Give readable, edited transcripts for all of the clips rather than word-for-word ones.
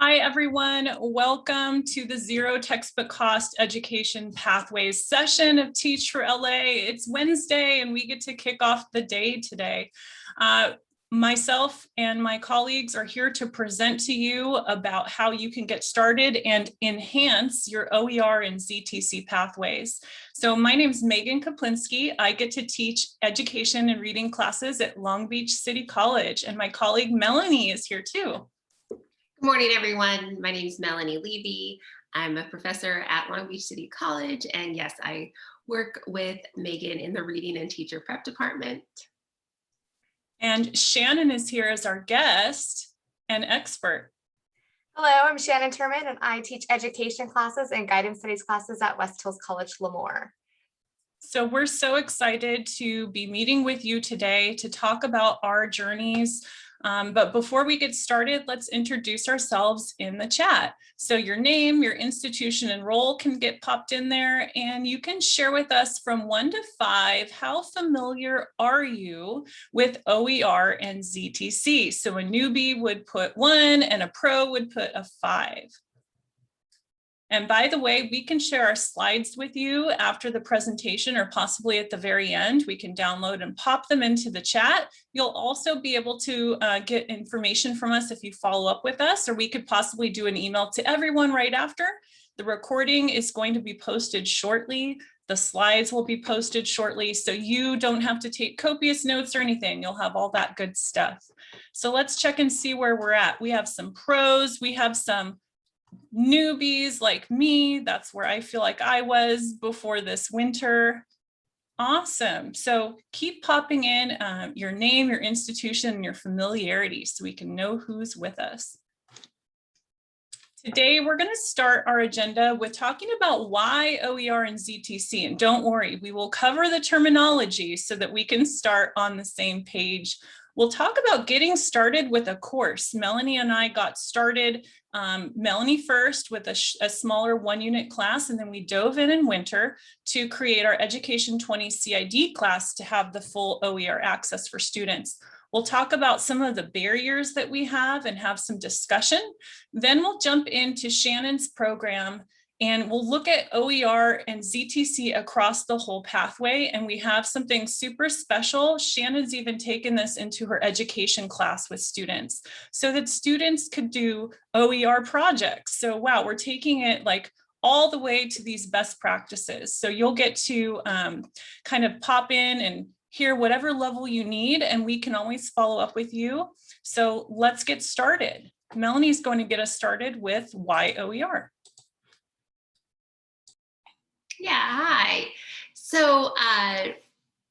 Hi, everyone. Welcome to the Zero Textbook Cost Education Pathways session of Teach for LA. It's Wednesday and we get to kick off the day today. Myself and my colleagues are here to present to you about how you can get started and enhance your OER and ZTC pathways. So my name is Megan Kaplinsky. I get to teach education and reading classes at Long Beach City College, and my colleague Melanie is here too. Good morning, everyone. My name is Melanie Levy. I'm a professor at Long Beach City College, and yes, I work with Megan in the reading and teacher prep department. And Shannon is here as our guest and expert. Hello, I'm Shannon Turmon, and I teach education classes and guidance studies classes at West Hills College, Lemoore. So we're so excited to be meeting with you today to talk about our journeys. But before we get started, let's introduce ourselves in the chat. So your name, your institution and role can get popped in there, and you can share with us from 1 to 5, how familiar are you with OER and ZTC? So a newbie would put 1 and a pro would put a 5. And by the way, we can share our slides with you after the presentation or possibly at the very end. We can download and pop them into the chat. You'll also be able to get information from us if you follow up with us, or we could possibly do an email to everyone right after. The recording is going to be posted shortly. The slides will be posted shortly, so you don't have to take copious notes or anything. You'll have all that good stuff. So let's check and see where we're at. We have some pros, we have some newbies like me. That's where I feel like I was before this winter. Awesome. So keep popping in your name, your institution, and your familiarity so we can know who's with us. Today, we're going to start our agenda with talking about why OER and ZTC. And don't worry, we will cover the terminology so that we can start on the same page. We'll talk about getting started with a course. Melanie and I got started, Melanie first with a smaller 1-unit class, and then we dove in winter to create our Education 20 CID class to have the full OER access for students. We'll talk about some of the barriers that we have and have some discussion. Then we'll jump into Shannon's program and we'll look at OER and ZTC across the whole pathway. And we have something super special. Shannon's even taken this into her education class with students so that students could do OER projects. So wow, we're taking it like all the way to these best practices. So you'll get to kind of pop in and hear whatever level you need, and we can always follow up with you. So let's get started. Melanie's going to get us started with why OER. Yeah, hi. So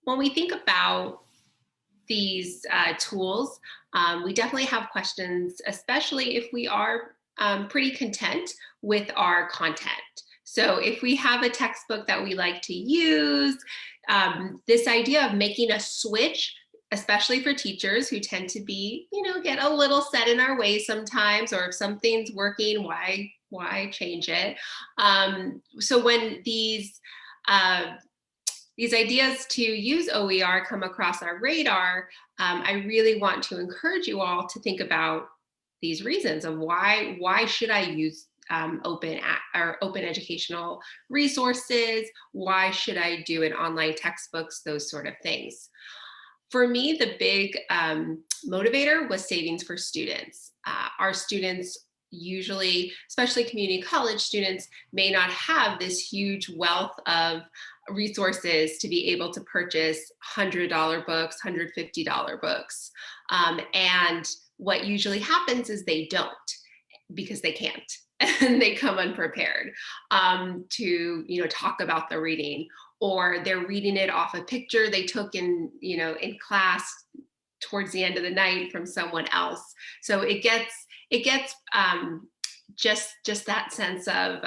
when we think about these tools, we definitely have questions, especially if we are pretty content with our content. So if we have a textbook that we like to use, this idea of making a switch, especially for teachers who tend to be, get a little set in our ways sometimes, or if something's working, why change it? So when these ideas to use OER come across our radar, I really want to encourage you all to think about these reasons of why should I use open educational resources? Why should I do it online textbooks? Those sort of things. For me, the big motivator was savings for students. Our students usually, especially community college students, may not have this huge wealth of resources to be able to purchase $100 books, $150 books. And what usually happens is they don't, because they can't. And they come unprepared to talk about the reading, or they're reading it off a picture they took in class towards the end of the night from someone else. So it gets just that sense of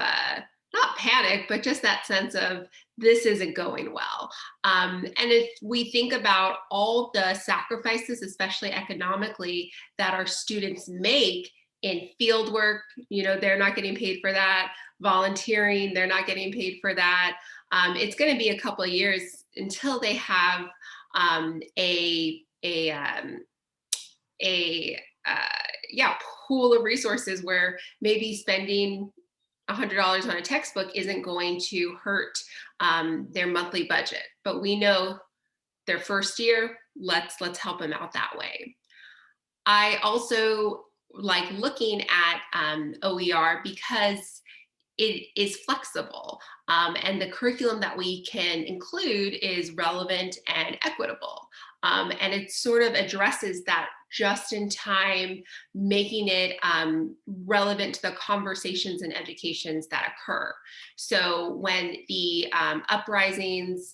not panic, but just that sense of this isn't going well. And if we think about all the sacrifices, especially economically, that our students make in field work, they're not getting paid for that. Volunteering, they're not getting paid for that. It's going to be a couple of years until they have pool of resources where maybe spending $100 on a textbook isn't going to hurt their monthly budget. But we know their first year, let's help them out that way. I also like looking at OER because it is flexible, and the curriculum that we can include is relevant and equitable. And it sort of addresses that just in time, making it relevant to the conversations and educations that occur. So when the uprisings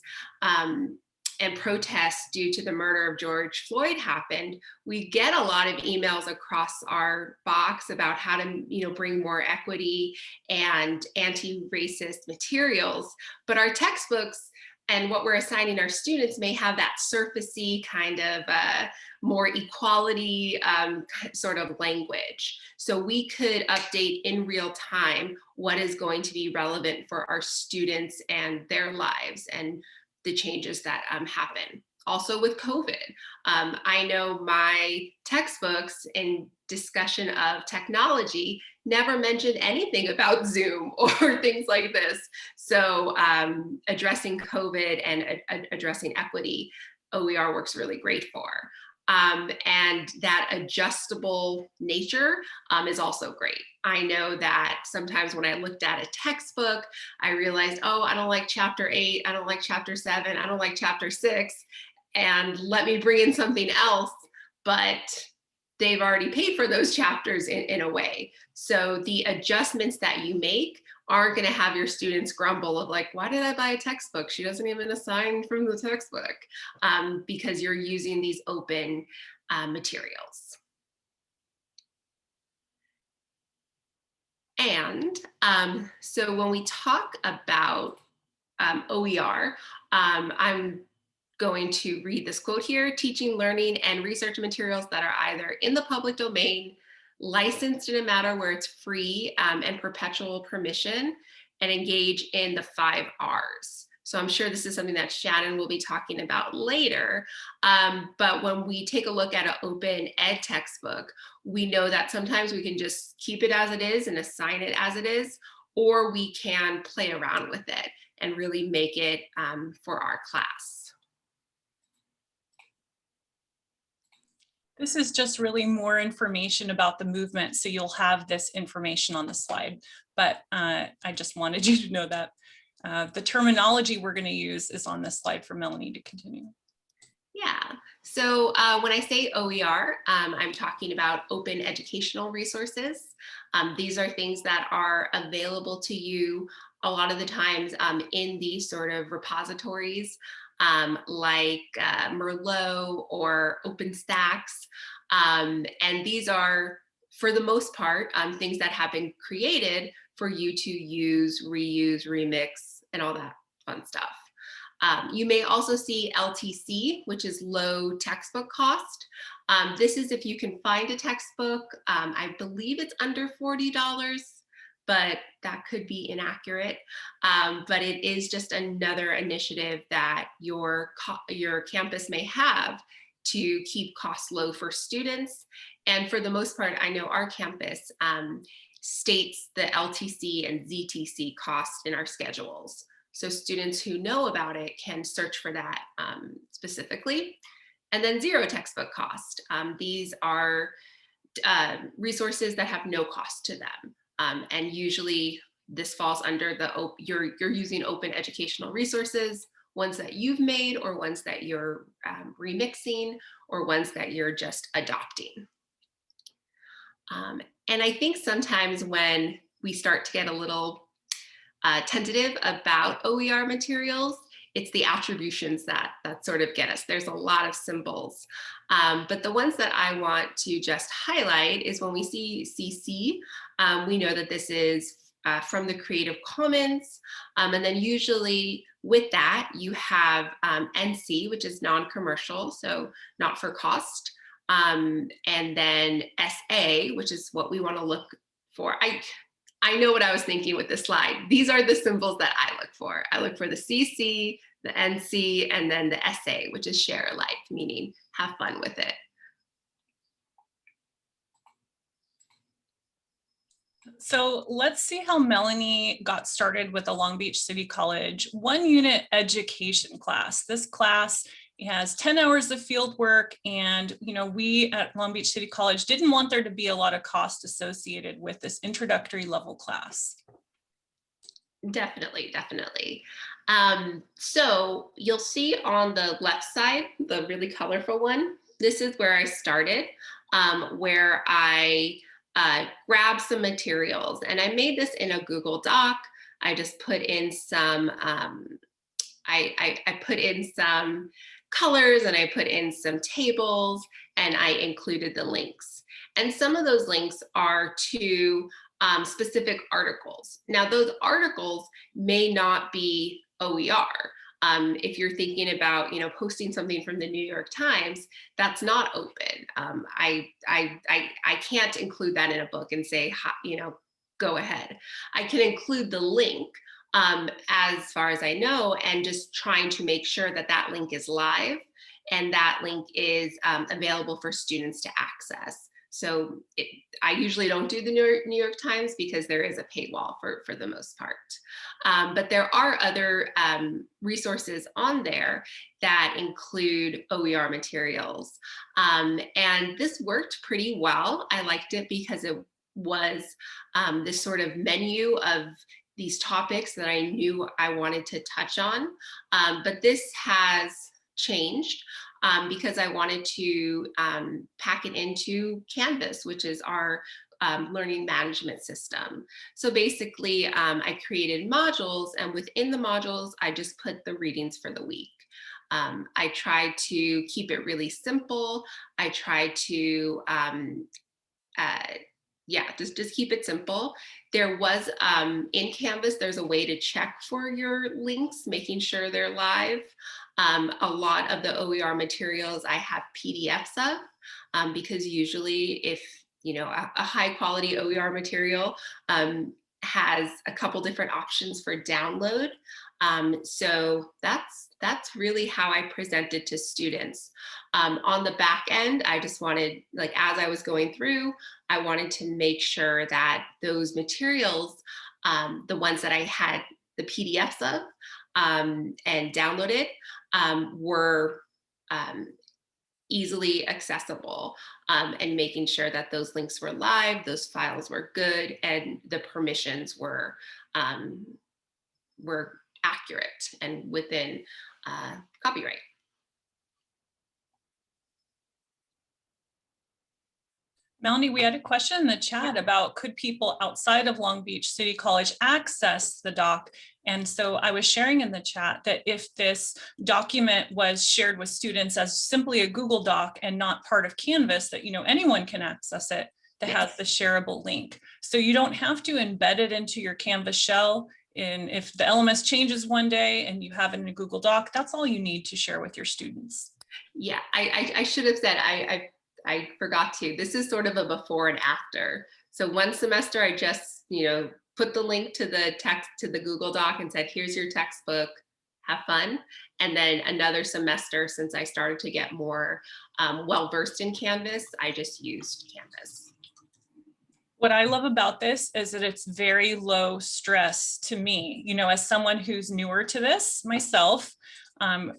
and protests due to the murder of George Floyd happened, we get a lot of emails across our box about how to, bring more equity and anti-racist materials. But our textbooks and what we're assigning our students may have that surfacey kind of more equality sort of language. So we could update in real time what is going to be relevant for our students and their lives and the changes that happen. Also with COVID, I know my textbooks in discussion of technology never mentioned anything about Zoom or things like this. So addressing COVID and addressing equity, OER works really great for. And that adjustable nature is also great. I know that sometimes when I looked at a textbook, I realized, oh, I don't like chapter 8, I don't like chapter 7, I don't like chapter 6, and let me bring in something else, but they've already paid for those chapters in a way. So the adjustments that you make aren't going to have your students grumble of like, why did I buy a textbook? She doesn't even assign from the textbook, because you're using these open materials. And so when we talk about OER, I'm going to read this quote here: teaching, learning, and research materials that are either in the public domain, licensed in a matter where it's free and perpetual permission, and engage in the 5 R's. So I'm sure this is something that Shannon will be talking about later. But when we take a look at an open ed textbook, we know that sometimes we can just keep it as it is and assign it as it is, or we can play around with it and really make it for our class. This is just really more information about the movement, so you'll have this information on the slide, but I just wanted you to know that the terminology we're going to use is on this slide for Melanie to continue. Yeah, so when I say OER, I'm talking about open educational resources. These are things that are available to you a lot of the times in these sort of repositories like Merlot or OpenStax. And these are, for the most part, things that have been created for you to use, reuse, remix, and all that fun stuff. You may also see LTC, which is low textbook cost. This is if you can find a textbook. I believe it's under $40, but that could be inaccurate. But it is just another initiative that your campus may have to keep costs low for students. And for the most part, I know our campus states the LTC and ZTC costs in our schedules. So students who know about it can search for that specifically. And then zero textbook cost. These are resources that have no cost to them. And usually this falls under the, you're using open educational resources, ones that you've made or ones that you're remixing or ones that you're just adopting. And I think sometimes when we start to get a little tentative about OER materials, it's the attributions that sort of get us. There's a lot of symbols, but the ones that I want to just highlight is when we see CC, we know that this is from the Creative Commons, and then usually with that you have NC, which is non-commercial, so not for cost, and then SA, which is what we want to look for. I know what I was thinking with this slide. These are the symbols that I look for. I look for the CC, the NC, and then the SA, which is share alike, meaning have fun with it. So let's see how Melanie got started with the Long Beach City College 1-unit education class. This class has 10 hours of field work, and we at Long Beach City College didn't want there to be a lot of cost associated with this introductory level class. Definitely, definitely. So you'll see on the left side, the really colorful one, this is where I started, where I grabbed some materials, and I made this in a Google Doc. I just put in some, I put in some colors, and I put in some tables, and I included the links. And some of those links are to specific articles. Now, those articles may not be OER. If you're thinking about, posting something from the New York Times, that's not open. I can't include that in a book and say, go ahead. I can include the link as far as I know, and just trying to make sure that that link is live and that link is available for students to access. So I usually don't do the New York Times because there is a paywall for the most part. But there are other resources on there that include OER materials. And this worked pretty well. I liked it because it was this sort of menu of these topics that I knew I wanted to touch on. But this has changed. Because I wanted to pack it into Canvas, which is our learning management system. So basically, I created modules, and within the modules, I just put the readings for the week. I tried to keep it really simple. I tried to just keep it simple. There was, in Canvas, there's a way to check for your links, making sure they're live. A lot of the OER materials I have PDFs of, because usually if, a high quality OER material has a couple different options for download. So that's really how I presented to students. On the back end, I just wanted, as I was going through, I wanted to make sure that those materials, the ones that I had the PDFs of and downloaded, were easily accessible, and making sure that those links were live, those files were good, and the permissions were accurate and within copyright. Melanie, we had a question in the chat about could people outside of Long Beach City College access the doc? And so I was sharing in the chat that if this document was shared with students as simply a Google Doc and not part of Canvas, that anyone can access it that has the shareable link. So you don't have to embed it into your Canvas shell. And if the LMS changes one day and you have it in a Google Doc, that's all you need to share with your students. Yeah, I should have said, I forgot to. This is sort of a before and after. So one semester I just, put the link to the text to the Google Doc and said, here's your textbook, have fun. And then another semester, since I started to get more well-versed in Canvas, I just used Canvas. What I love about this is that it's very low stress to me, as someone who's newer to this myself,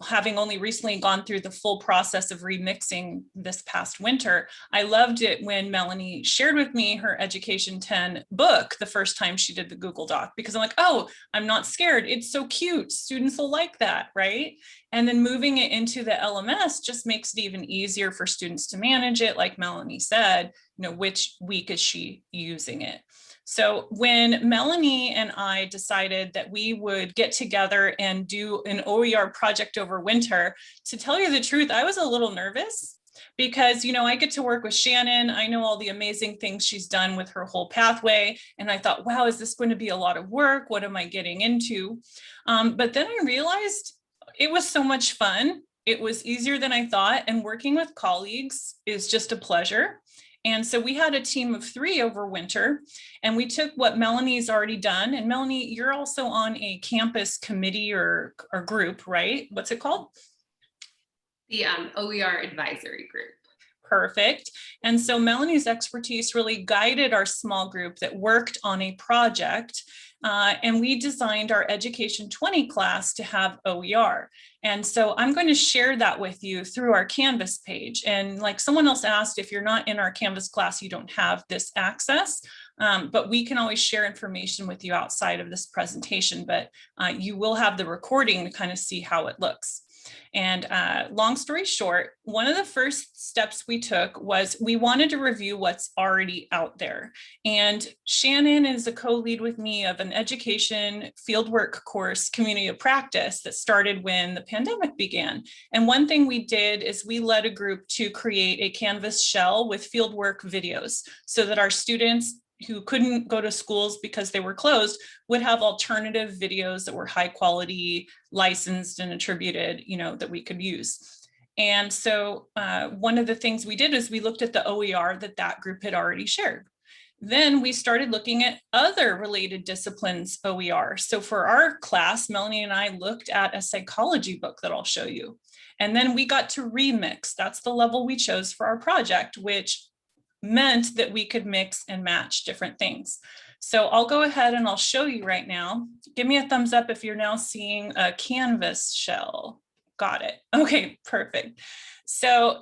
having only recently gone through the full process of remixing this past winter. I loved it when Melanie shared with me her Education 10 book the first time she did the Google Doc, because I'm like, oh, I'm not scared. It's so cute. Students will like that, right? And then moving it into the LMS just makes it even easier for students to manage it. Like Melanie said, which week is she using it? So when Melanie and I decided that we would get together and do an OER project over winter, to tell you the truth, I was a little nervous because, I get to work with Shannon. I know all the amazing things she's done with her whole pathway. And I thought, wow, is this going to be a lot of work? What am I getting into? But then I realized it was so much fun. It was easier than I thought. And working with colleagues is just a pleasure. And so we had a team of 3 over winter, and we took what Melanie's already done. And Melanie, you're also on a campus committee or group, right? What's it called? The OER advisory group. Perfect. And so Melanie's expertise really guided our small group that worked on a project. And we designed our Education 20 class to have OER. And so I'm going to share that with you through our Canvas page. And like someone else asked, if you're not in our Canvas class, you don't have this access. But we can always share information with you outside of this presentation, but you will have the recording to kind of see how it looks. And long story short, one of the first steps we took was we wanted to review what's already out there. And Shannon is a co-lead with me of an education fieldwork course, Community of Practice, that started when the pandemic began. And one thing we did is we led a group to create a Canvas shell with fieldwork videos so that our students who couldn't go to schools because they were closed would have alternative videos that were high quality, licensed and attributed, that we could use. And so one of the things we did is we looked at the OER that group had already shared. Then we started looking at other related disciplines OER. So for our class, Melanie and I looked at a psychology book that I'll show you. And then we got to remix. That's the level we chose for our project, which meant that we could mix and match different things. So I'll go ahead and I'll show you right now. Give me a thumbs up if you're now seeing a Canvas shell. Got it. Okay, perfect. So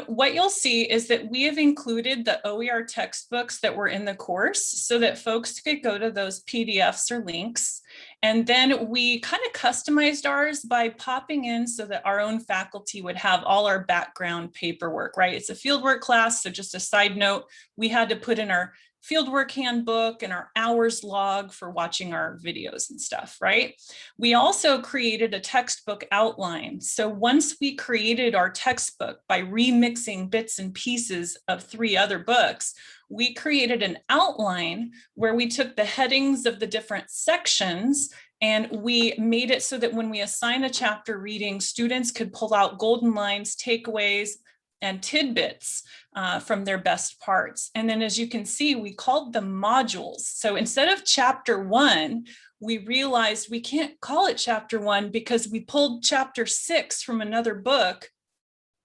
what you'll see is that we have included the OER textbooks that were in the course so that folks could go to those PDFs or links. And then we kind of customized ours by popping in so that our own faculty would have all our background paperwork, right? It's a fieldwork class. So just a side note, we had to put in our fieldwork handbook and our hours log for watching our videos and stuff, right? We also created a textbook outline. So once we created our textbook by remixing bits and pieces of 3 other books, we created an outline where we took the headings of the different sections and we made it so that when we assign a chapter reading, students could pull out golden lines, takeaways, and tidbits from their best parts. And then as you can see, we called them modules. So instead of chapter 1, we realized we can't call it chapter 1 because we pulled chapter 6 from another book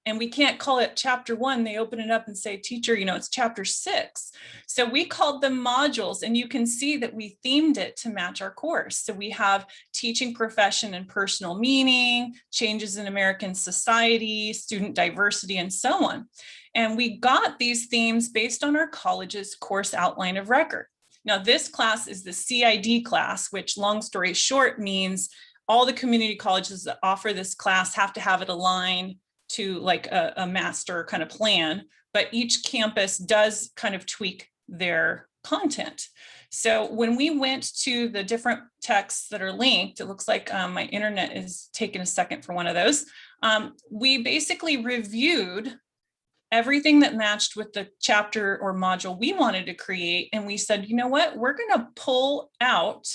and we can't call it chapter 1. They open it up and say, teacher, it's chapter 6. So we called them modules, and you can see that we themed it to match our course. So we have teaching profession and personal meaning, changes in American society, student diversity, and so on. And we got these themes based on our college's course outline of record. Now, this class is the CID class, which long story short means all the community colleges that offer this class have to have it align to like a master kind of plan, but each campus does kind of tweak their content. So when we went to the different texts that are linked, it looks like my internet is taking a second for one of those. We basically reviewed everything that matched with the chapter or module we wanted to create. And we said, you know what, we're gonna pull out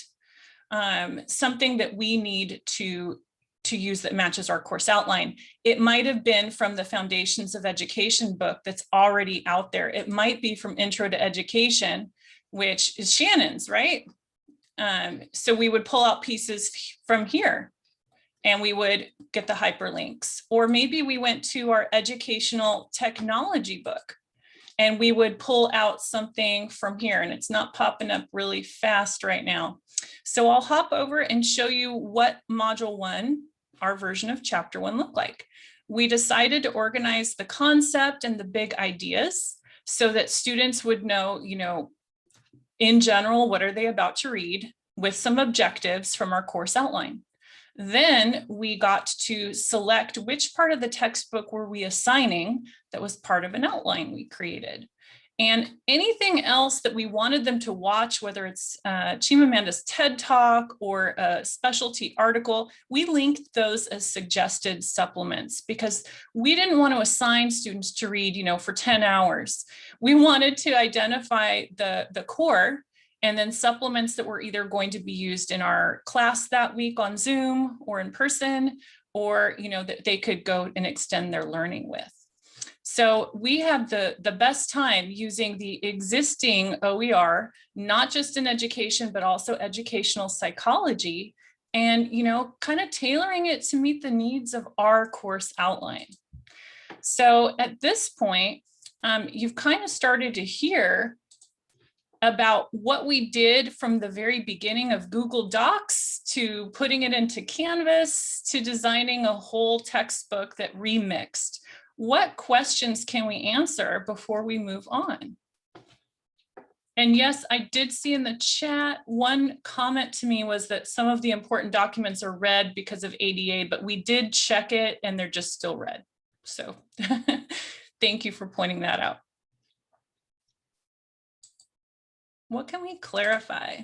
something that we need to use that matches our course outline. It might have been from the Foundations of Education book that's already out there. It might be from Intro to Education, which is Shannon's, right? So we would pull out pieces from here and we would get the hyperlinks. Or maybe we went to our educational technology book and we would pull out something from here, and it's not popping up really fast right now. So I'll hop over and show you what module 1, our version of chapter 1, looked like. We decided to organize the concept and the big ideas so that students would know, in general, what are they about to read with some objectives from our course outline. Then we got to select which part of the textbook were we assigning that was part of an outline we created. And anything else that we wanted them to watch, whether it's Chimamanda's TED Talk or a specialty article, we linked those as suggested supplements because we didn't want to assign students to read, for 10 hours. We wanted to identify the core and then supplements that were either going to be used in our class that week on Zoom or in person, or, that they could go and extend their learning with. So we have the best time using the existing OER, not just in education, but also educational psychology, and, kind of tailoring it to meet the needs of our course outline. So at this point, you've kind of started to hear about what we did from the very beginning of Google Docs to putting it into Canvas to designing a whole textbook that remixed. What questions can we answer before we move on? And yes, I did see in the chat, one comment to me was that some of the important documents are red because of ADA, but we did check it and they're just still red. So thank you for pointing that out. What can we clarify?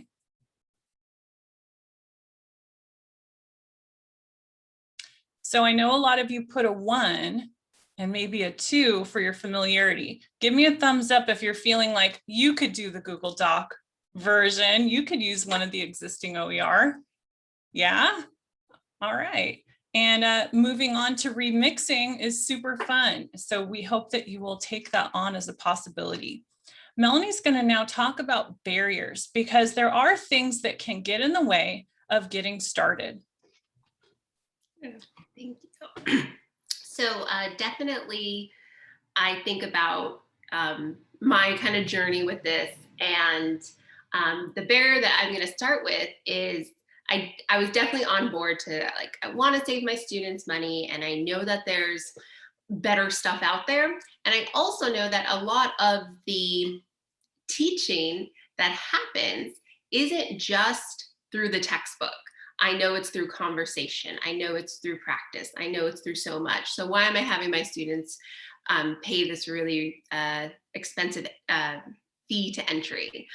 So I know a lot of you put a 1 and maybe a 2 for your familiarity. Give me a thumbs up if you're feeling like you could do the Google Doc version. You could use one of the existing OER. Yeah? All right. And moving on to remixing is super fun. So we hope that you will take that on as a possibility. Melanie's going to now talk about barriers because there are things that can get in the way of getting started. Thank you. So definitely, I think about my kind of journey with this, and the barrier that I'm going to start with is I was definitely on board to I want to save my students money, and I know that there's better stuff out there, and I also know that a lot of the teaching that happens isn't just through the textbook. I know it's through conversation. I know it's through practice. I know it's through so much. So why am I having my students pay this really expensive fee to entry?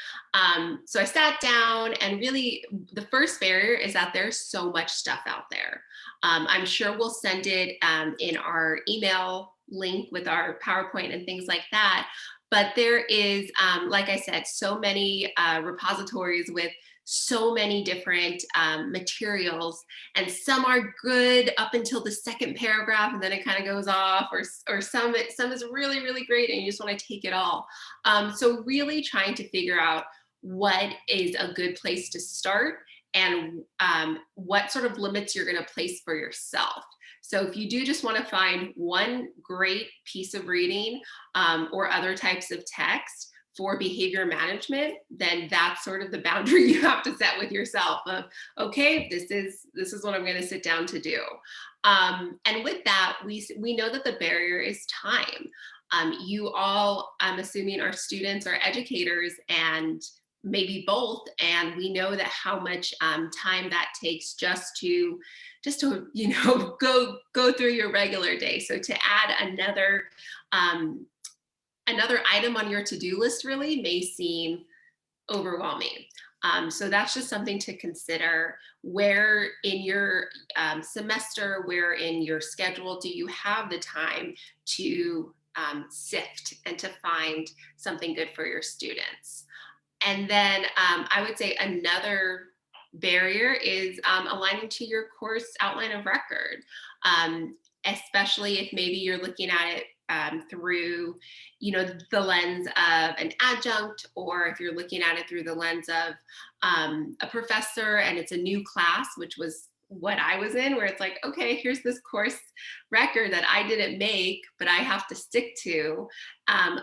So I sat down, and really the first barrier is that there's so much stuff out there. I'm sure we'll send it in our email link with our PowerPoint and things like that. But there is, like I said, so many repositories with so many different materials, and some are good up until the second paragraph, and then it kind of goes off, or some is really, really great, and you just want to take it all. So really trying to figure out what is a good place to start, and what sort of limits you're going to place for yourself. So if you do just want to find one great piece of reading or other types of text for behavior management, then that's sort of the boundary you have to set with yourself of, okay, this is what I'm going to sit down to do. And with that, we know that the barrier is time. You all, I'm assuming, are students or educators, and maybe both, and we know that how much time that takes just to go through your regular day. So to add another item on your to-do list really may seem overwhelming. So that's just something to consider. Where in your semester, where in your schedule do you have the time to sift and to find something good for your students? And then I would say another barrier is aligning to your course outline of record, especially if maybe you're looking at it through, the lens of an adjunct, or if you're looking at it through the lens of a professor and it's a new class, which was what I was in, where it's like, okay, here's this course record that I didn't make, but I have to stick to.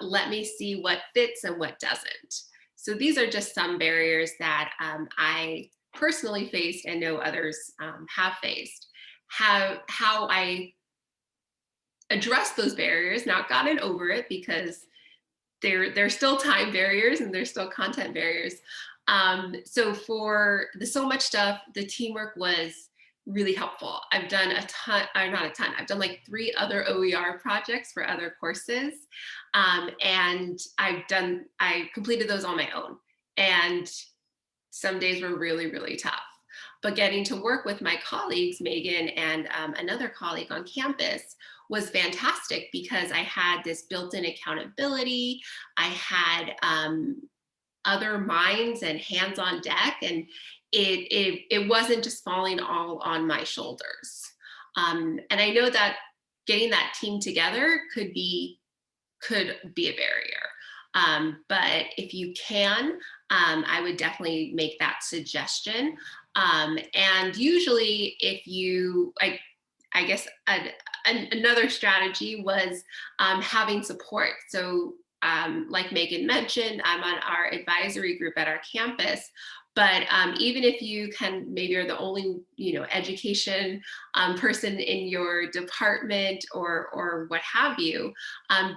Let me see what fits and what doesn't. So these are just some barriers that I personally faced and know others have faced. How I address those barriers, not gotten over it, because they're still time barriers and they're still content barriers. So for the so much stuff, the teamwork was really helpful. I've done I've done like 3 other OER projects for other courses. And I completed those on my own. And some days were really, really tough. But getting to work with my colleagues, Megan and another colleague on campus, was fantastic, because I had this built-in accountability. I had other minds and hands on deck, and it wasn't just falling all on my shoulders. And I know that getting that team together could be a barrier. But if you can, I would definitely make that suggestion. And usually if you, I guess another strategy was having support. So like Megan mentioned, I'm on our advisory group at our campus. But even if you can, maybe are the only, education person in your department or what have you,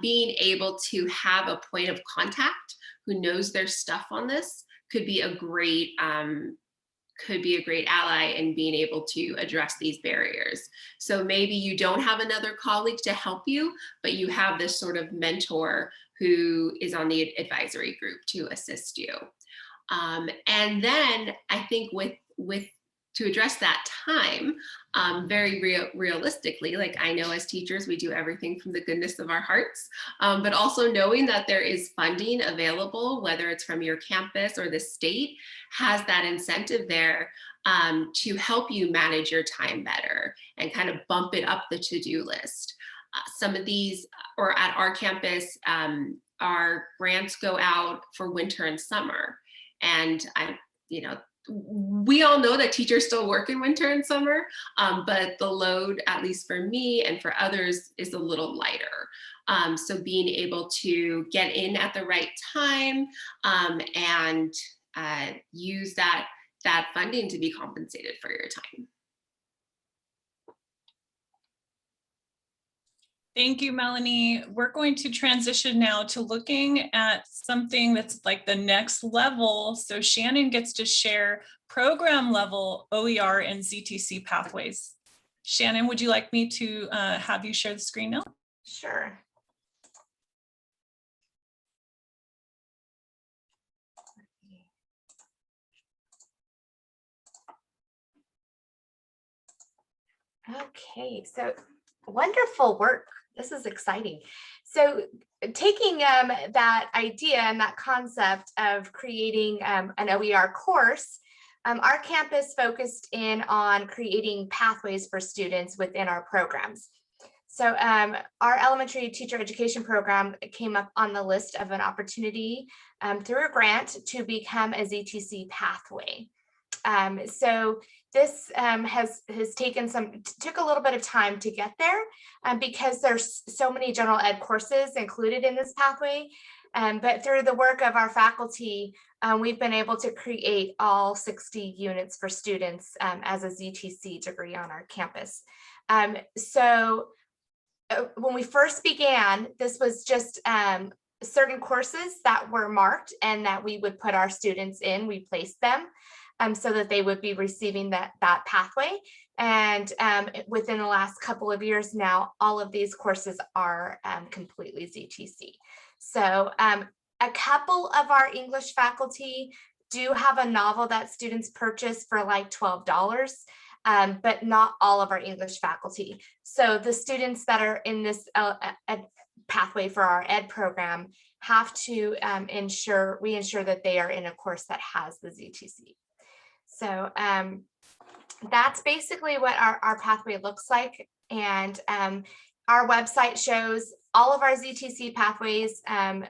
being able to have a point of contact who knows their stuff on this could be a great ally in being able to address these barriers. So maybe you don't have another colleague to help you, but you have this sort of mentor who is on the advisory group to assist you. And then I think with to address that time, very realistically, like I know as teachers, we do everything from the goodness of our hearts, but also knowing that there is funding available, whether it's from your campus or the state, has that incentive there to help you manage your time better and kind of bump it up the to-do list. Some of these, or at our campus, our grants go out for winter and summer. And we all know that teachers still work in winter and summer, but the load, at least for me and for others, is a little lighter. So being able to get in at the right time and use that funding to be compensated for your time. Thank you, Melanie. We're going to transition now to looking at something that's like the next level. So Shannon gets to share program level OER and ZTC pathways. Shannon, would you like me to have you share the screen now? Sure. Okay, so wonderful work. This is exciting. So taking that idea and that concept of creating an OER course, our campus focused in on creating pathways for students within our programs. So our elementary teacher education program came up on the list of an opportunity through a grant to become a ZTC pathway. So this took a little bit of time to get there because there's so many general ed courses included in this pathway. But through the work of our faculty, we've been able to create all 60 units for students as a ZTC degree on our campus. So when we first began, this was just certain courses that were marked and that we would put our students in, we placed them. So that they would be receiving that pathway. And within the last couple of years now, all of these courses are completely ZTC. So a couple of our English faculty do have a novel that students purchase for like $12, but not all of our English faculty. So the students that are in this pathway for our ed program have to we ensure that they are in a course that has the ZTC. So that's basically what our pathway looks like. And our website shows all of our ZTC pathways and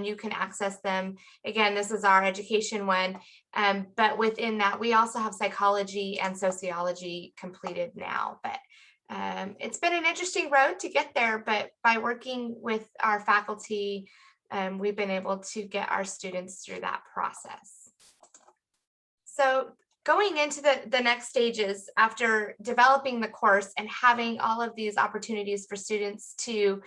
you can access them. Again, this is our education one, but within that, we also have psychology and sociology completed now. But it's been an interesting road to get there, but by working with our faculty, we've been able to get our students through that process. So going into the next stages after developing the course and having all of these opportunities for students to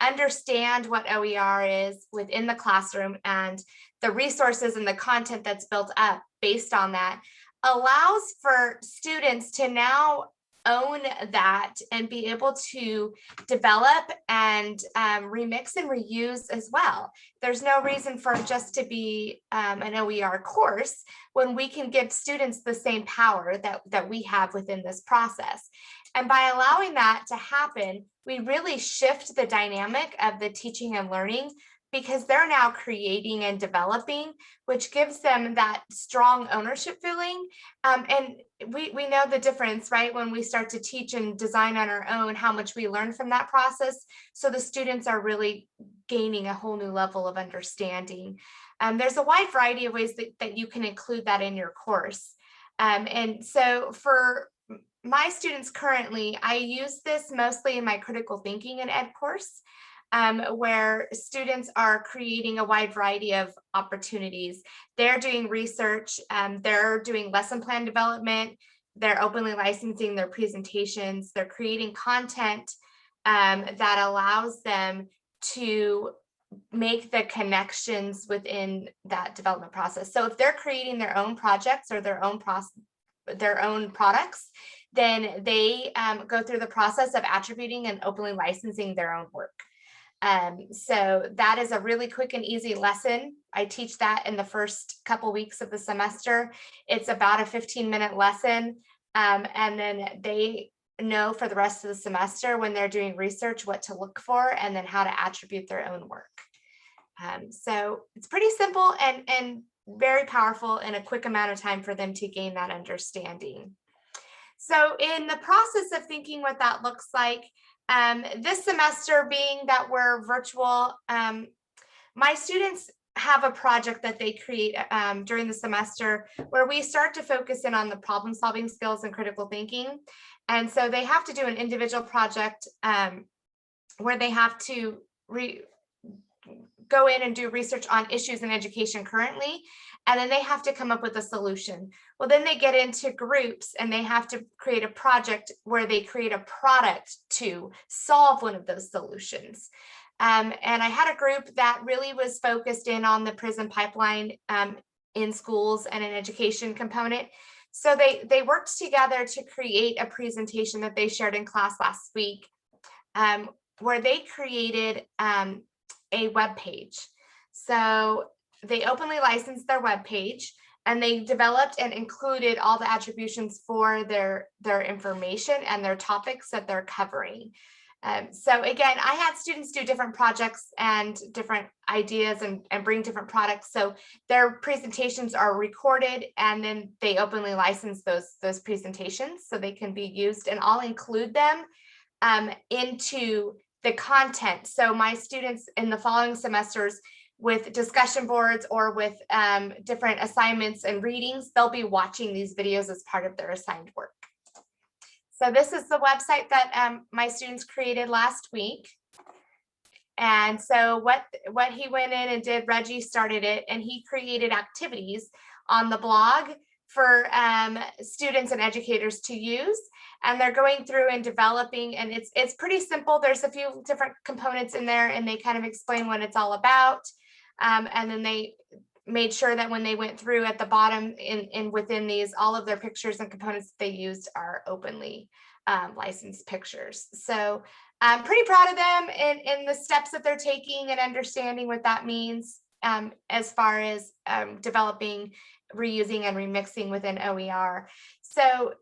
understand what OER is within the classroom and the resources and the content that's built up based on that allows for students to now own that and be able to develop and remix and reuse as well. There's no reason for it just to be an OER course when we can give students the same power that we have within this process. And by allowing that to happen, we really shift the dynamic of the teaching and learning because they're now creating and developing, which gives them that strong ownership feeling. And we know the difference, right? When we start to teach and design on our own, how much we learn from that process. So the students are really gaining a whole new level of understanding. There's a wide variety of ways that you can include that in your course. And so for my students currently, I use this mostly in my critical thinking and ed course, where students are creating a wide variety of opportunities. They're doing research, they're doing lesson plan development, they're openly licensing their presentations, they're creating content that allows them to make the connections within that development process. So if they're creating their own projects or their own products, then they go through the process of attributing and openly licensing their own work. So that is a really quick and easy lesson. I teach that in the first couple weeks of the semester. It's about a 15-minute lesson. And then they know for the rest of the semester when they're doing research what to look for and then how to attribute their own work. So it's pretty simple and very powerful in a quick amount of time for them to gain that understanding. So in the process of thinking what that looks like, this semester being that we're virtual, my students have a project that they create during the semester where we start to focus in on the problem solving skills and critical thinking. And so they have to do an individual project where they have to go in and do research on issues in education currently, and then they have to come up with a solution. Well, then they get into groups and they have to create a project where they create a product to solve one of those solutions. And I had a group that really was focused in on the prison pipeline in schools and an education component. So they worked together to create a presentation that they shared in class last week, where they created a web page. So they openly licensed their web page and they developed and included all the attributions for their information and their topics that they're covering. So again, I had students do different projects and different ideas and bring different products. So their presentations are recorded and then they openly license those presentations so they can be used, and I'll include them into the content. So my students in the following semesters with discussion boards or with different assignments and readings, they'll be watching these videos as part of their assigned work. So this is the website that my students created last week. And so what he went in and did, Reggie started it, and he created activities on the blog for students and educators to use. And they're going through and developing, and it's pretty simple. There's a few different components in there and they kind of explain what it's all about. And then they made sure that when they went through at the bottom in within these, all of their pictures and components that they used are openly licensed pictures. So I'm pretty proud of them in the steps that they're taking and understanding what that means as far as developing, reusing, and remixing within OER. So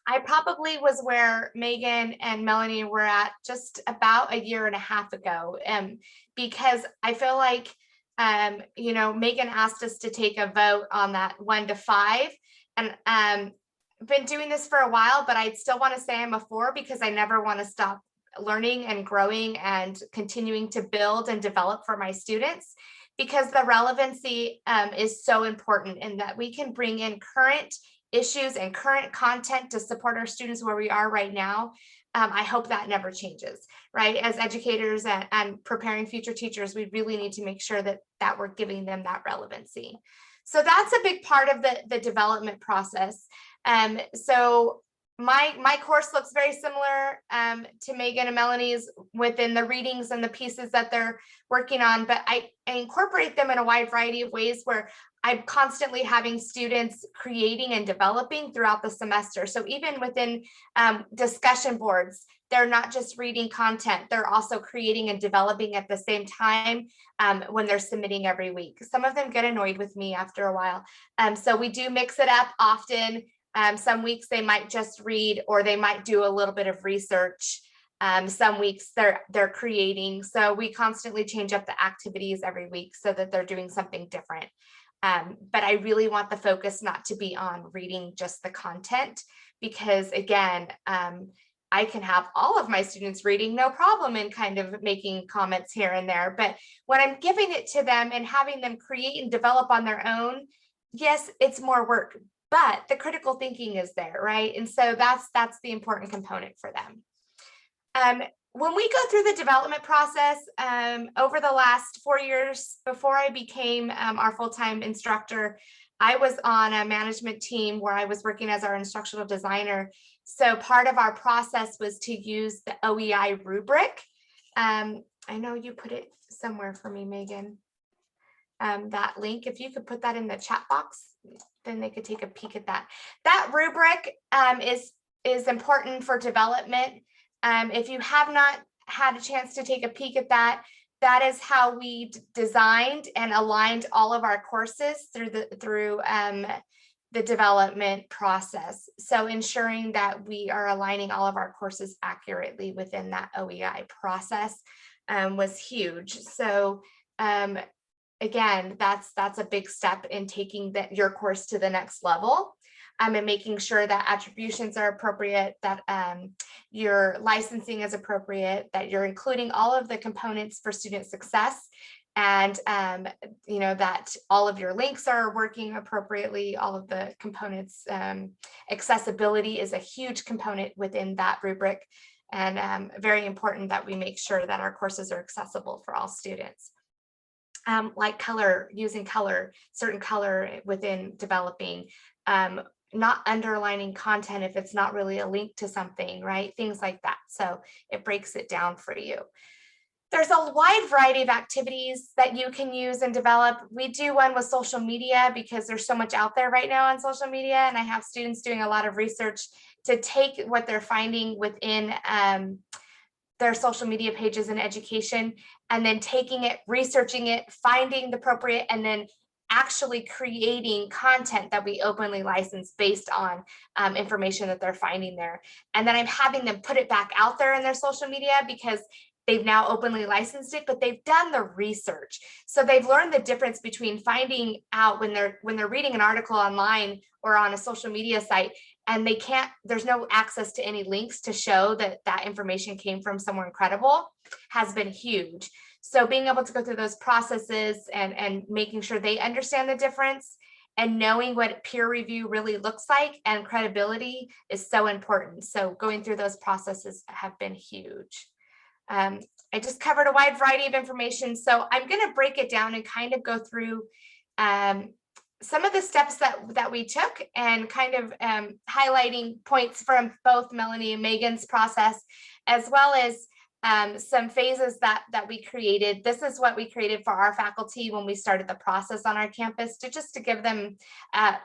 I probably was where Megan and Melanie were at just about a year and a half ago, because I feel like Megan asked us to take a vote on that 1 to 5, and been doing this for a while, but I'd still want to say I'm a 4 because I never want to stop learning and growing and continuing to build and develop for my students, because the relevancy is so important in that we can bring in current issues and current content to support our students where we are right now. I hope that never changes, right? As educators and preparing future teachers, we really need to make sure that we're giving them that relevancy. So that's a big part of the development process. So my course looks very similar to Megan and Melanie's within the readings and the pieces that they're working on, but I incorporate them in a wide variety of ways where I'm constantly having students creating and developing throughout the semester. So even within discussion boards, they're not just reading content, they're also creating and developing at the same time when they're submitting every week. Some of them get annoyed with me after a while. So we do mix it up often. Some weeks they might just read, or they might do a little bit of research. Some weeks they're creating. So we constantly change up the activities every week so that they're doing something different. But I really want the focus not to be on reading just the content, because again, I can have all of my students reading, no problem, and kind of making comments here and there. But when I'm giving it to them and having them create and develop on their own, yes, it's more work, but the critical thinking is there, right? And so that's the important component for them. When we go through the development process, over the last 4 years, before I became our full-time instructor, I was on a management team where I was working as our instructional designer. So part of our process was to use the OEI rubric. I know you put it somewhere for me, Megan. That link, if you could put that in the chat box, then they could take a peek at that. That rubric is important for development. If you have not had a chance to take a peek at that, that is how we designed and aligned all of our courses through the development process. So ensuring that we are aligning all of our courses accurately within that OEI process was huge. So again, that's a big step in taking your course to the next level. And making sure that attributions are appropriate, that your licensing is appropriate, that you're including all of the components for student success, and that all of your links are working appropriately, all of the components. Accessibility is a huge component within that rubric, and very important that we make sure that our courses are accessible for all students. Like color, using color, certain color within developing, not underlining content if it's not really a link to something, right? Things like that. So it breaks it down for you. There's a wide variety of activities that you can use and develop. We do one with social media because there's so much out there right now on social media, and I have students doing a lot of research to take what they're finding within their social media pages in education, and then taking it, researching it, finding the appropriate, and then actually creating content that we openly license based on information that they're finding there. And then I'm having them put it back out there in their social media because they've now openly licensed it, but they've done the research. So they've learned the difference between finding out when they're reading an article online or on a social media site, and there's no access to any links to show that that information came from somewhere credible, has been huge. So being able to go through those processes and making sure they understand the difference and knowing what peer review really looks like and credibility is so important. So going through those processes have been huge. I just covered a wide variety of information. So I'm going to break it down and kind of go through some of the steps that we took, and kind of highlighting points from both Melanie and Megan's process, as well as some phases that we created. This is what we created for our faculty when we started the process on our campus, to give them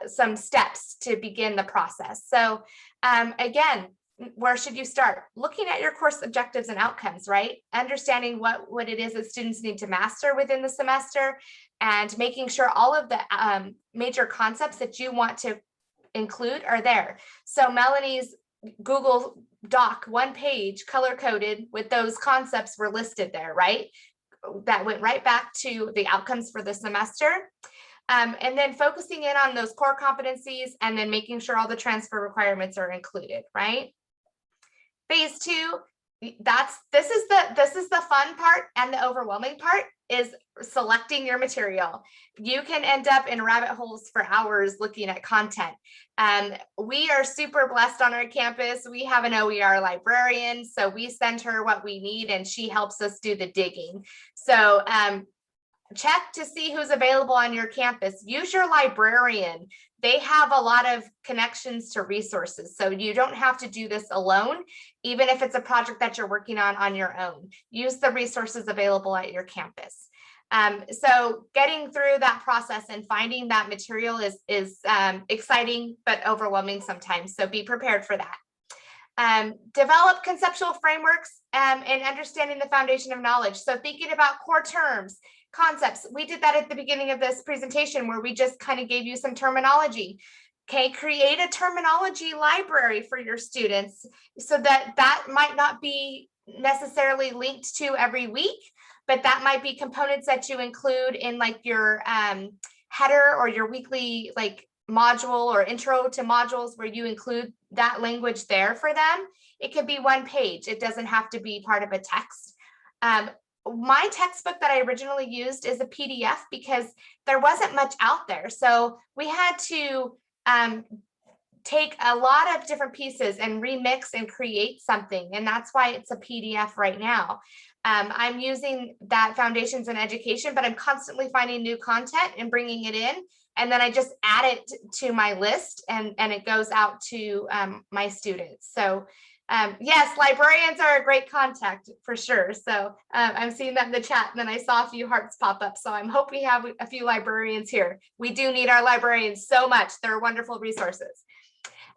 some steps to begin the process. So again, where should you start? Looking at your course objectives and outcomes, right? Understanding what it is that students need to master within the semester, and making sure all of the major concepts that you want to include are there. So Melanie's Google Doc, one page, color coded with those concepts were listed there, right? That went right back to the outcomes for the semester. And then focusing in on those core competencies, and then making sure all the transfer requirements are included, right? Phase 2, this is the fun part, and the overwhelming part is selecting your material. You can end up in rabbit holes for hours looking at content. We are super blessed on our campus. We have an OER librarian, so we send her what we need and she helps us do the digging. So check to see who's available on your campus. Use your librarian. They have a lot of connections to resources, so you don't have to do this alone, even if it's a project that you're working on your own. Use the resources available at your campus. So getting through that process and finding that material is exciting, but overwhelming sometimes, so be prepared for that. Develop conceptual frameworks and understanding the foundation of knowledge. So thinking about core terms, concepts. We did that at the beginning of this presentation where we just kind of gave you some terminology. Okay, create a terminology library for your students so that might not be necessarily linked to every week, but that might be components that you include in like your header or your weekly like module or intro to modules, where you include that language there for them. It could be one page. It doesn't have to be part of a text. My textbook that I originally used is a PDF because there wasn't much out there. So we had to take a lot of different pieces and remix and create something. And that's why it's a PDF right now. I'm using that Foundations in Education, but I'm constantly finding new content and bringing it in. And then I just add it to my list and it goes out to my students. So yes, librarians are a great contact for sure. So I'm seeing that in the chat, and then I saw a few hearts pop up. So I'm hoping we have a few librarians here. We do need our librarians so much. They're wonderful resources.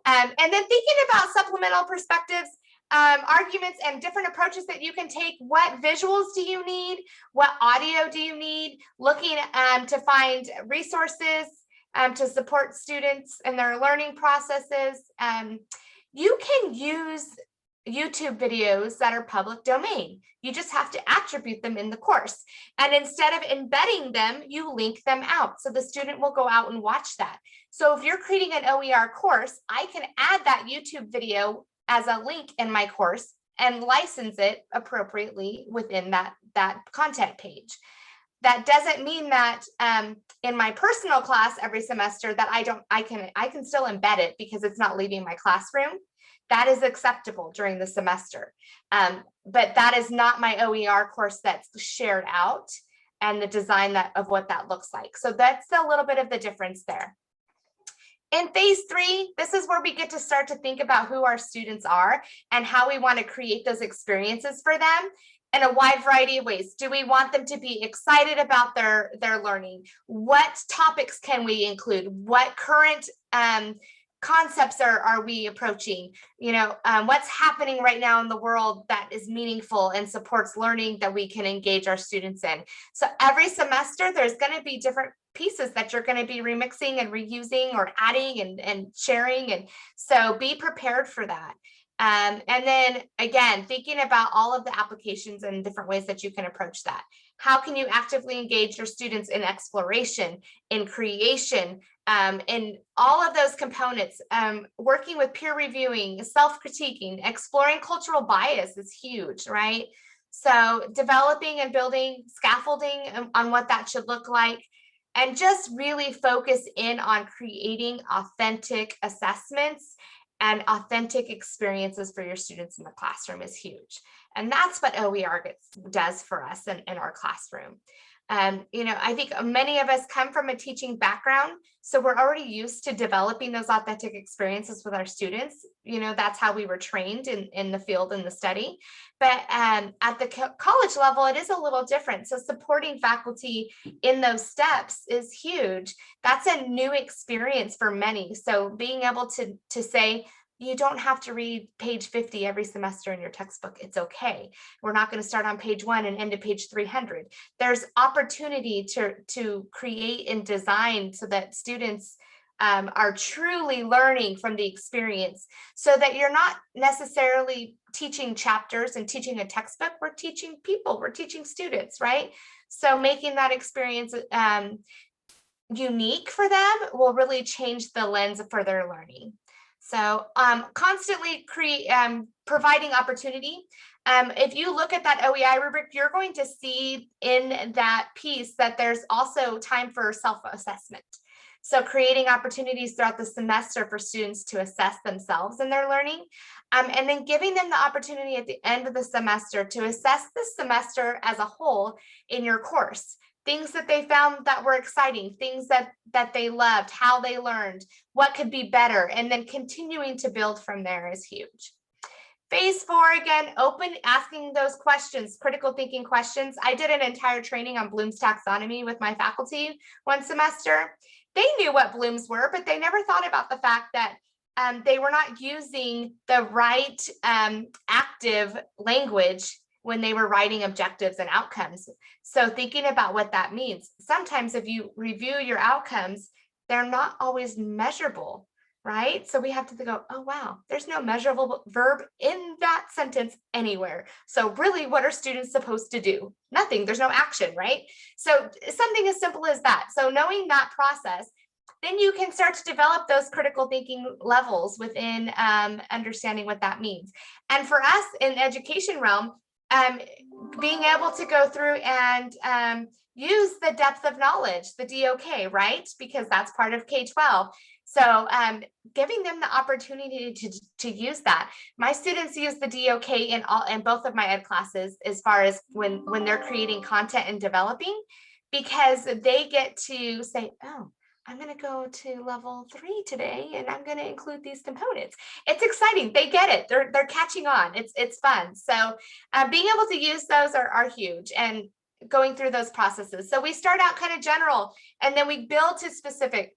And then thinking about supplemental perspectives, arguments, and different approaches that you can take. What visuals do you need? What audio do you need? Looking to find resources to support students in their learning processes. You can use YouTube videos that are public domain. You just have to attribute them in the course. And instead of embedding them, you link them out. So the student will go out and watch that. So if you're creating an OER course, I can add that YouTube video as a link in my course and license it appropriately within that content page. That doesn't mean that in my personal class every semester that I can still embed it because it's not leaving my classroom. That is acceptable during the semester. But that is not my OER course that's shared out and the design of what that looks like. So that's a little bit of the difference there. In phase 3, this is where we get to start to think about who our students are and how we want to create those experiences for them in a wide variety of ways. Do we want them to be excited about their learning? What topics can we include? What current concepts are we approaching? What's happening right now in the world that is meaningful and supports learning that we can engage our students in? So every semester, there's going to be different pieces that you're going to be remixing and reusing or adding and sharing. And so be prepared for that. And then again, thinking about all of the applications and different ways that you can approach that. How can you actively engage your students in exploration, in creation, in all of those components? Working with peer reviewing, self-critiquing, exploring cultural bias is huge, right? So developing and building scaffolding on what that should look like, and just really focus in on creating authentic assessments and authentic experiences for your students in the classroom is huge. And that's what OER does for us in our classroom. I think many of us come from a teaching background, so we're already used to developing those authentic experiences with our students. That's how we were trained in the field and the study. But at the college level, it is a little different. So supporting faculty in those steps is huge. That's a new experience for many. So being able to say, you don't have to read page 50 every semester in your textbook. It's okay. We're not going to start on page 1 and end at page 300. There's opportunity to create and design so that students are truly learning from the experience, so that you're not necessarily teaching chapters and teaching a textbook. We're teaching people, we're teaching students, right? So making that experience unique for them will really change the lens for their learning. So constantly providing opportunity. If you look at that OEI rubric, you're going to see in that piece that there's also time for self-assessment. So creating opportunities throughout the semester for students to assess themselves and their learning, and then giving them the opportunity at the end of the semester to assess the semester as a whole in your course. Things that they found that were exciting, things that they loved, how they learned, what could be better, and then continuing to build from there is huge. Phase 4, again, asking those questions, critical thinking questions. I did an entire training on Bloom's taxonomy with my faculty one semester. They knew what Bloom's were, but they never thought about the fact that they were not using the right active language when they were writing objectives and outcomes. So thinking about what that means. Sometimes if you review your outcomes, they're not always measurable, right? So we have to go, oh, wow, there's no measurable verb in that sentence anywhere. So really, what are students supposed to do? Nothing, there's no action, right? So something as simple as that. So knowing that process, then you can start to develop those critical thinking levels within understanding what that means. And for us in education realm, being able to go through and use the depth of knowledge, the DOK, right? Because that's part of K-12. So giving them the opportunity to use that. My students use the DOK in both of my ed classes as far as when they're creating content and developing, because they get to say, oh, I'm going to go to level 3 today, and I'm going to include these components. It's exciting. They get it. They're catching on. It's fun. So being able to use those are huge, and going through those processes. So we start out kind of general, and then we build to specific.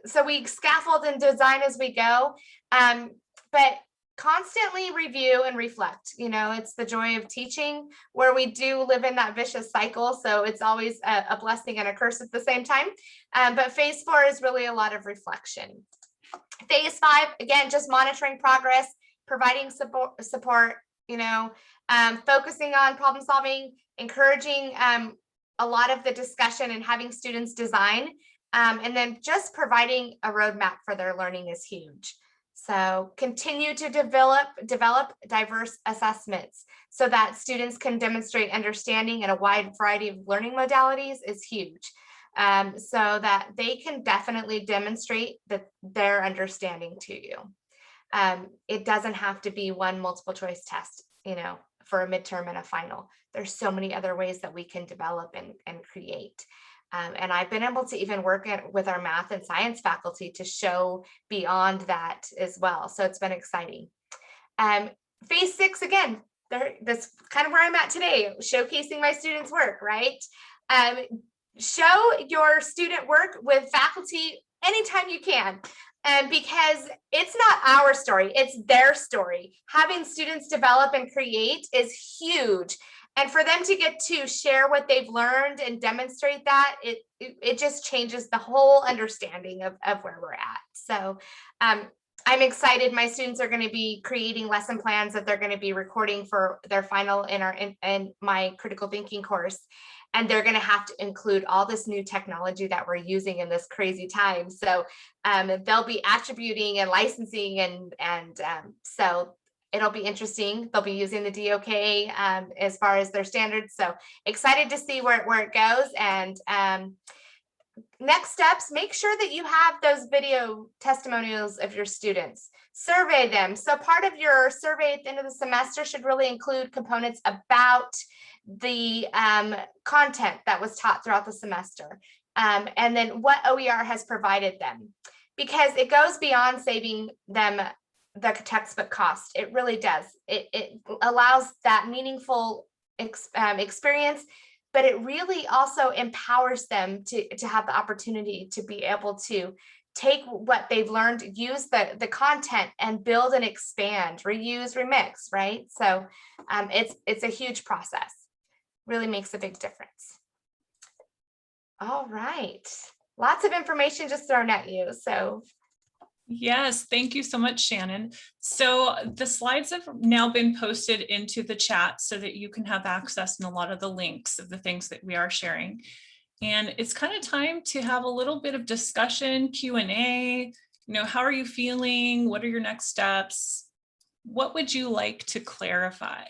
So we scaffold and design as we go, but constantly review and reflect. It's the joy of teaching, where we do live in that vicious cycle. So it's always a blessing and a curse at the same time. But phase 4 is really a lot of reflection. Phase 5, again, just monitoring progress, providing support, focusing on problem solving, encouraging a lot of the discussion and having students design. And then just providing a roadmap for their learning is huge. So continue to develop diverse assessments so that students can demonstrate understanding in a wide variety of learning modalities is huge. So that they can definitely demonstrate their understanding to you. It doesn't have to be one multiple choice test, for a midterm and a final. There's so many other ways that we can develop and create. And I've been able to even work with our math and science faculty to show beyond that as well. So it's been exciting. Phase 6, again, that's kind of where I'm at today, showcasing my students' work, right? Show your student work with faculty anytime you can. Because it's not our story, it's their story. Having students develop and create is huge. And for them to get to share what they've learned and demonstrate that, it just changes the whole understanding of where we're at. So I'm excited. My students are going to be creating lesson plans that they're going to be recording for their final in my critical thinking course. And they're going to have to include all this new technology that we're using in this crazy time. So they'll be attributing and licensing, and so it'll be interesting. They'll be using the DOK as far as their standards. So excited to see where it goes. And next steps, make sure that you have those video testimonials of your students. Survey them. So part of your survey at the end of the semester should really include components about the content that was taught throughout the semester. And then what OER has provided them, because it goes beyond saving them the textbook cost. It really does. It allows that meaningful experience, but it really also empowers them to have the opportunity to be able to take what they've learned, use the content, and build and expand, reuse, remix, right? So it's a huge process. Really makes a big difference. All right. Lots of information just thrown at you. So yes, thank you so much, Shannon. So the slides have now been posted into the chat so that you can have access in a lot of the links of the things that we are sharing. And it's kind of time to have a little bit of discussion, Q&A. How are you feeling? What are your next steps? What would you like to clarify?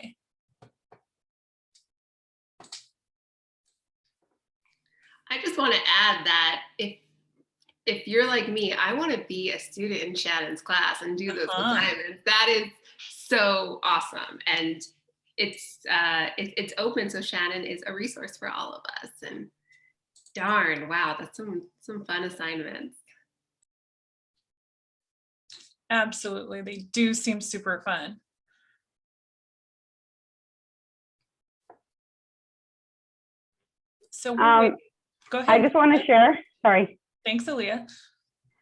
I just want to add that if you're like me, I want to be a student in Shannon's class and do those assignments. That is so awesome. And it's open, so Shannon is a resource for all of us. And darn, wow, that's some fun assignments. Absolutely, they do seem super fun. So go ahead. I just want to share, sorry. Thanks, Aaliyah.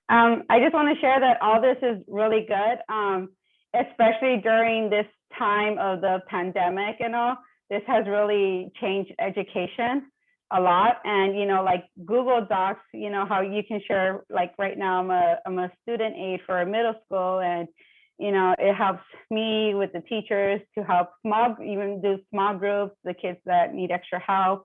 I just want to share that all this is really good, especially during this time of the pandemic and all. This has really changed education a lot. And, like Google Docs, how you can share, like right now I'm a student aide for a middle school, and, it helps me with the teachers to help even do small groups, the kids that need extra help.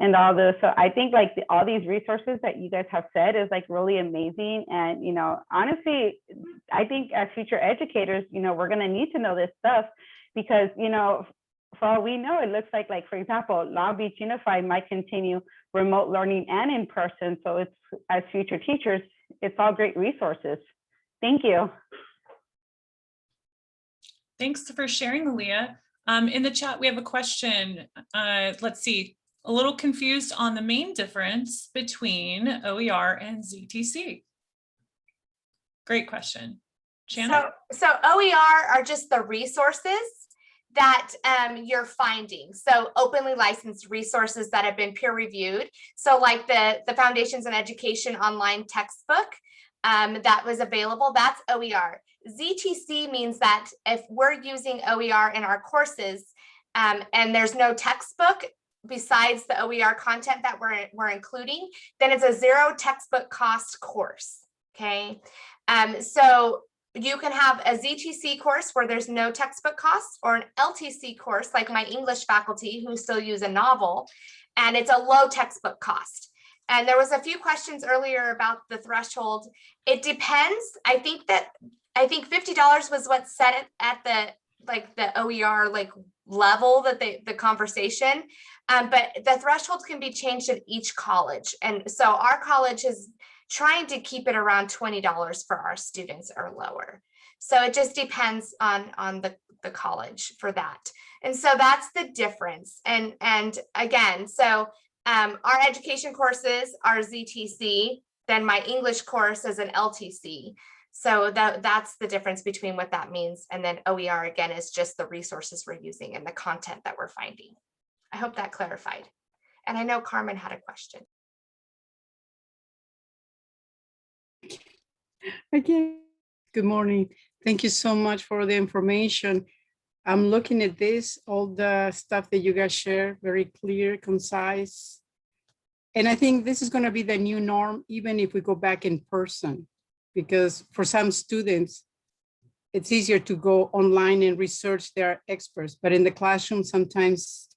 And all this. So I think like all these resources that you guys have said is like really amazing. And, honestly, I think as future educators, we're going to need to know this stuff because, for all we know, it looks like, for example, Long Beach Unified might continue remote learning and in person. So it's, as future teachers, it's all great resources. Thank you. Thanks for sharing, Aaliyah. In the chat, we have a question. Let's see, a little confused on the main difference between OER and ZTC. Great question. Shannon? So OER are just the resources that you're finding. So openly licensed resources that have been peer reviewed. So like the Foundations in Education online textbook that was available, that's OER. ZTC means that if we're using OER in our courses and there's no textbook besides the OER content that we're including, then it's a zero textbook cost course, okay? So you can have a ZTC course where there's no textbook costs, or an LTC course like my English faculty who still use a novel, and it's a low textbook cost. And there was a few questions earlier about the threshold. It depends. I think $50 was what's set at the OER level that the conversation, but the thresholds can be changed at each college. And so our college is trying to keep it around $20 for our students or lower. So it just depends on the college for that. And so that's the difference. And again, so our education courses are ZTC, then my English course is an LTC. So that's the difference between what that means. And then OER again is just the resources we're using and the content that we're finding. I hope that clarified. And I know Carmen had a question. Again, good morning. Thank you so much for the information. I'm looking at this, all the stuff that you guys share, very clear, concise. And I think this is going to be the new norm, even if we go back in person, because for some students, it's easier to go online and research their experts, but in the classroom, sometimes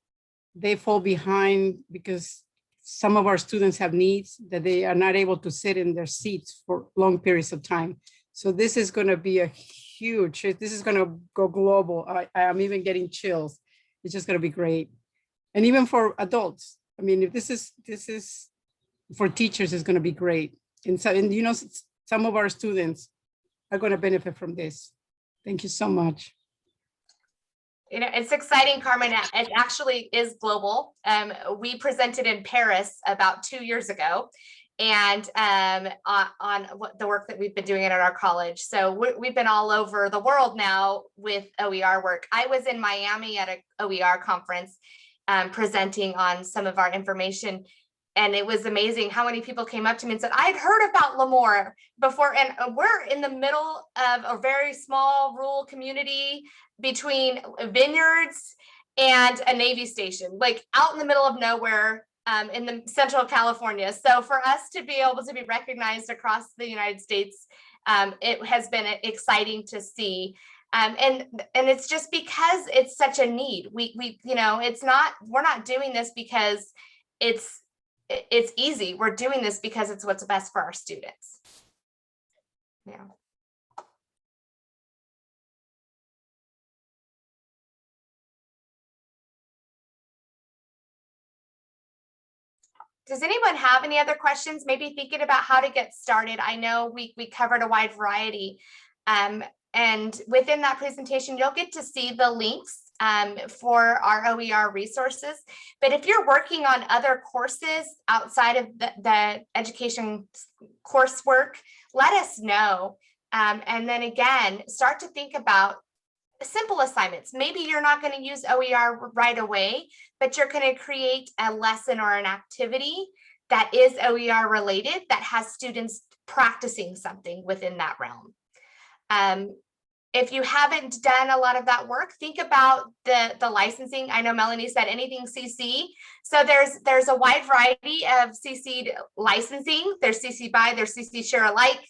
they fall behind because some of our students have needs that they are not able to sit in their seats for long periods of time. So this is going to be a huge, this is going to go global. I'm even getting chills. It's just going to be great. And even for adults, I mean, if this is for teachers, it's going to be great. And so, and you know, some of our students are going to benefit from this. Thank you so much. You know, it's exciting, Carmen. It actually is global. We presented in Paris about 2 years ago, and on what the work that we've been doing at our college. So we've been all over the world now with OER work. I was in Miami at an OER conference presenting on some of our information. And it was amazing how many people came up to me and said, I'd heard about Lemoore before, and we're in the middle of a very small rural community between vineyards and a Navy station, like out in the middle of nowhere in the central California. So for us to be able to be recognized across the United States, it has been exciting to see. And it's just because it's such a need. We you know, we're not doing this because it's easy. We're doing this because it's what's best for our students. Yeah. Does anyone have any other questions? Maybe thinking about how to get started. I know we covered a wide variety. And within that presentation, you'll get to see the links for our OER resources. But if you're working on other courses outside of the education coursework, let us know. And then again, start to think about simple assignments. Maybe you're not going to use OER right away, but you're going to create a lesson or an activity that is OER related that has students practicing something within that realm. If you haven't done a lot of that work, think about the licensing. I know Melanie said anything CC. So there's a wide variety of CC licensing. There's CC BY, there's CC share alike,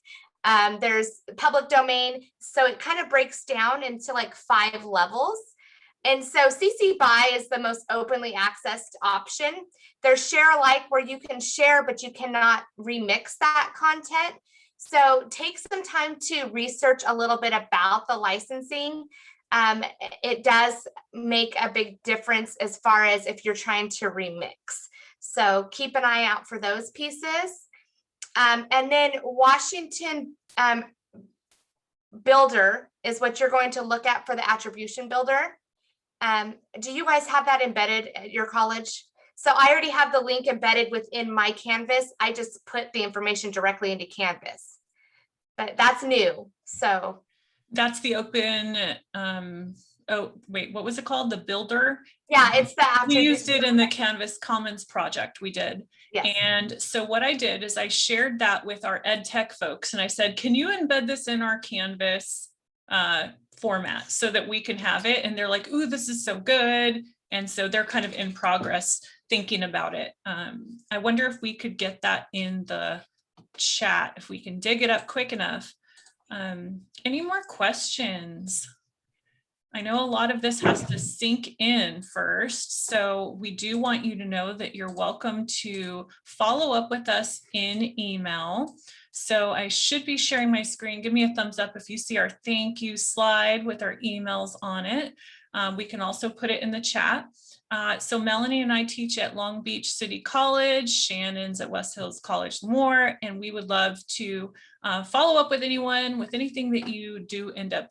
there's public domain. So it kind of breaks down into like 5 levels. And so CC BY is the most openly accessed option. There's share alike where you can share, but you cannot remix that content. So take some time to research a little bit about the licensing. It does make a big difference as far as if you're trying to remix. So keep an eye out for those pieces. And then Washington Builder is what you're going to look at for the attribution builder. Do you guys have that embedded at your college? So I already have the link embedded within my Canvas. I just put the information directly into Canvas, but that's new. So that's the open, oh, wait, what was it called? The builder? yeah, it's the We used it in the Canvas Commons project we did. Yes. And so what I did is I shared that with our ed tech folks and I said, can you embed this in our Canvas format so that we can have it? And they're like, ooh, this is so good. And so they're kind of in progress thinking about it. I wonder if we could get that in the chat, if we can dig it up quick enough. Any more questions? I know a lot of this has to sink in first, so we do want you to know that you're welcome to follow up with us in email. So I should be sharing my screen. Give me a thumbs up if you see our thank you slide with our emails on it. We can also put it in the chat. So Melanie and I teach at Long Beach City College, Shannon's at West Hills College Lemoore, and we would love to follow up with anyone with anything that you do end up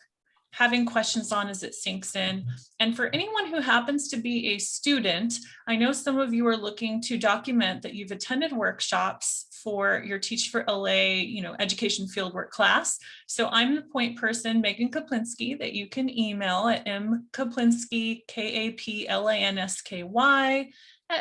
having questions on as it sinks in. And for anyone who happens to be a student, I know some of you are looking to document that you've attended workshops for your Teach for LA, education fieldwork class. So I'm the point person, Megan Kaplinsky, that you can email at mkaplinsky, Kaplansky at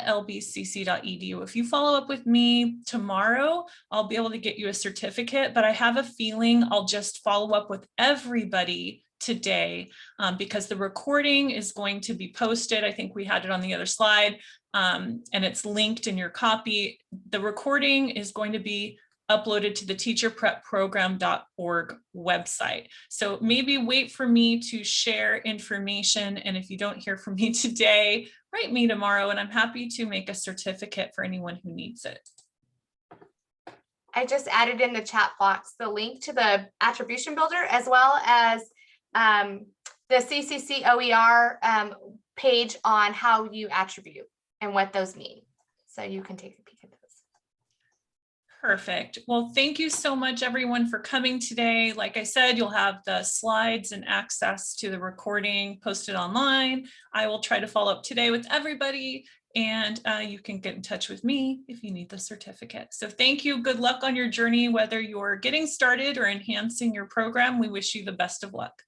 lbcc.edu. If you follow up with me tomorrow, I'll be able to get you a certificate, but I have a feeling I'll just follow up with everybody today because the recording is going to be posted. I think we had it on the other slide and it's linked in your copy. The recording is going to be uploaded to the teacherprepprogram.org website. So maybe wait for me to share information. And if you don't hear from me today, write me tomorrow and I'm happy to make a certificate for anyone who needs it. I just added in the chat box the link to the attribution builder as well as the CCC OER page on how you attribute and what those mean. So you can take a peek at those. Perfect. Well, thank you so much, everyone, for coming today. Like I said, you'll have the slides and access to the recording posted online. I will try to follow up today with everybody, and you can get in touch with me if you need the certificate. So thank you. Good luck on your journey, whether you're getting started or enhancing your program. We wish you the best of luck.